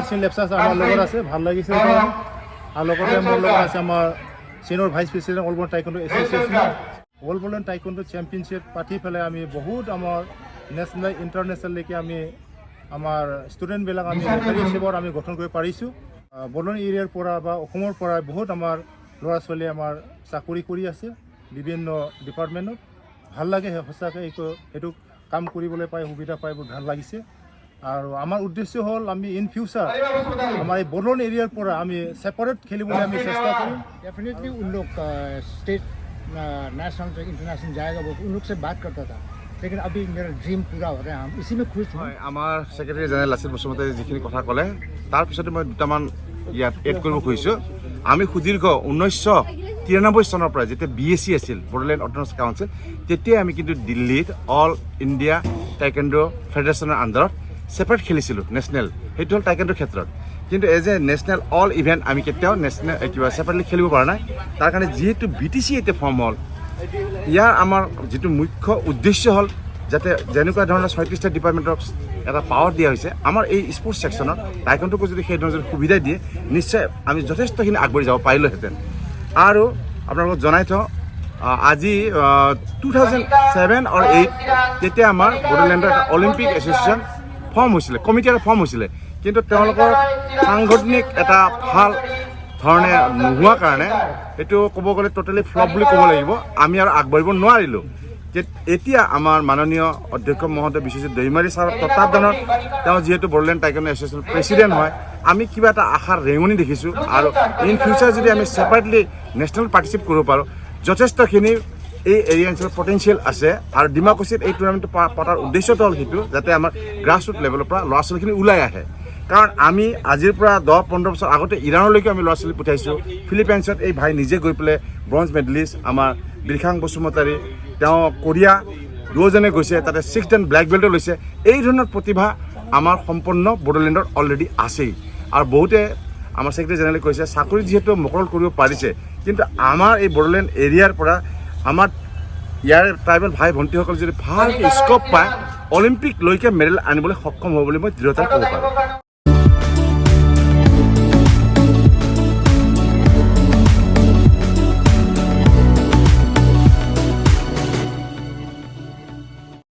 মাৰ্চিন লেপচাৰ আমাৰ লগত আছে, ভাল লাগিছে। আৰু লগতে মোৰ লগত আছে আমাৰ senior vice president all world taekwondo association. All world taekwondo championship পাতি পেলাই আমি বহুত আমাৰ নেশ্যনেল ইণ্টাৰনেশ্যনেললৈকে আমি আমাৰ ষ্টুডেণ্টবিলাক আমি ৰেফাৰী হিচাপত আমি গঠন কৰিব পাৰিছোঁ। বড়োলেণ্ড এৰিয়াৰ পৰা বা অসমৰ পৰা বহুত আমাৰ ল'ৰা ছোৱালীয়ে আমাৰ চাকৰি কৰি আছে বিভিন্ন ডিপাৰ্টমেণ্টত। ভাল লাগে সঁচাকৈ সেইটো কাম কৰিবলৈ পাই, সুবিধা পাই বহুত ভাল লাগিছে। আৰু আমাৰ উদ্দেশ্য হ'ল আমি ইন ফিউচাৰ আমাৰ এই বড়োলেণ্ড এৰিয়াৰ পৰা আমি ছেপাৰেট খেলিবলৈ আমি চেষ্টা কৰিম। डेफिनेटली उन लोग स्टेट नेशनल इंटरनेशनल जाएगा वो उन लोग से बात करता था, लेकिन अभी मेरा ड्रीम पूरा हो रहा है। हम इसी में खुश हैं। আমাৰ ছেক্ৰেটাৰী জেনেৰেল লাচিত বসুমতাৰীয়ে যিখিনি কথা ক'লে তাৰ পিছতে মই দুটামান ইয়াত এড কৰিব খুজিছোঁ। আমি সুদীৰ্ঘ 1993 চনৰ পৰা যেতিয়া BSC আছিল, বড়োলেণ্ড অট'নমাছ কাউন্সিল, তেতিয়াই আমি কিন্তু দিল্লীত অল ইণ্ডিয়া টাইকোণ্ডো ফেডাৰেশ্যনৰ আণ্ডাৰত ছেপাৰেট খেলিছিলোঁ নেশ্যনেল। সেইটো হ'ল টাইকোণ্ডোৰ ক্ষেত্ৰত। কিন্তু as a national all event আমি কেতিয়াও নেশ্যনেল কিবা ছেপাৰেটলি খেলিব পৰা নাই। তাৰ কাৰণে যিহেতু BTC এতিয়া ফৰ্ম হ'ল, ইয়াৰ আমাৰ যিটো মুখ্য উদ্দেশ্য হ'ল যাতে যেনেকুৱা ধৰণৰ 36টা ডিপাৰ্টমেণ্টক এটা পাৱাৰ দিয়া হৈছে, আমাৰ এই স্পৰ্টছ ছেকশ্যনত টাইকোণ্ডোকো যদি সেই ধৰণৰ সুবিধা দিয়ে, নিশ্চয় আমি যথেষ্টখিনি আগবাঢ়ি যাব পাৰিলোহেঁতেন। আৰু আপোনালোকক জনাই থওঁ, আজি 2007 আৰু 2008 তেতিয়া আমাৰ বড়োলেণ্ডৰ এটা অলিম্পিক এছ'চিয়েশ্যন ফৰ্ম হৈছিলে, কমিটি এটা ফৰ্ম হৈছিলে। কিন্তু তেওঁলোকৰ সাংগঠনিক এটা ভাল ধৰণে নোহোৱাৰ কাৰণে এইটো ক'ব গ'লে ট'টেলি ফ্লপ বুলি ক'ব লাগিব। আমি আৰু আগবাঢ়িব নোৱাৰিলোঁ। এতিয়া আমাৰ মাননীয় অধ্যক্ষ মহোদয় বিশ্বজিৎ দৈমাৰী ছাৰৰ তত্বাৱধানত তেওঁ যিহেতু বড়োলেণ্ড টাইকোণ্ডো এছ'চিয়েশ্যনৰ প্ৰেচিডেণ্ট হয়, আমি কিবা এটা আশাৰ ৰেঙনি দেখিছোঁ। আৰু ইন ফিউচাৰ যদি আমি ছেপাৰেটলি নেশ্যনেল পাৰ্টিচিপেট কৰিব পাৰোঁ, যথেষ্টখিনি এই এৰিয়া অঞ্চলৰ পটেঞ্চিয়েল আছে। আৰু ডিমাকুছিত এই টুৰ্ণামেণ্টটো পতাৰ উদ্দেশ্যটো হ'ল সেইটো, যাতে আমাৰ গ্ৰাছৰুট লেভেলৰ পৰা ল'ৰা ছোৱালীখিনি ওলাই আহে। কাৰণ আমি আজিৰ পৰা 10-15 বছৰ আগতে ইৰাণলৈকে আমি ল'ৰা ছোৱালী পঠাইছোঁ। ফিলিপাইনছত এই ভাই নিজে গৈ পেলাই ব্ৰঞ্জ মেডেলিষ্ট আমাৰ বিৰখাং বসুমতাৰী, তেওঁ কোৰিয়া দুজনে গৈছে, তাতে 6 ডান ব্লেক বেল্টো লৈছে। এই ধৰণৰ প্ৰতিভা আমাৰ সম্পূৰ্ণ বড়োলেণ্ডত অলৰেডি আছেই। আৰু বহুতে আমাৰ ছেক্ৰেটাৰী জেনেৰেলে কৈছে চাকৰি যিহেতু মুকৰল কৰিব পাৰিছে, কিন্তু আমাৰ এই বড়োলেণ্ড এৰিয়াৰ পৰা আমাৰ ইয়াৰ ট্ৰাইবেল ভাই ভণ্টিসকল যদি ভালকৈ স্ক'প পায়, অলিম্পিকলৈকে মেডেল আনিবলৈ সক্ষম হ'ব বুলি মই দৃঢ়তাৰে ক'ব পাৰোঁ।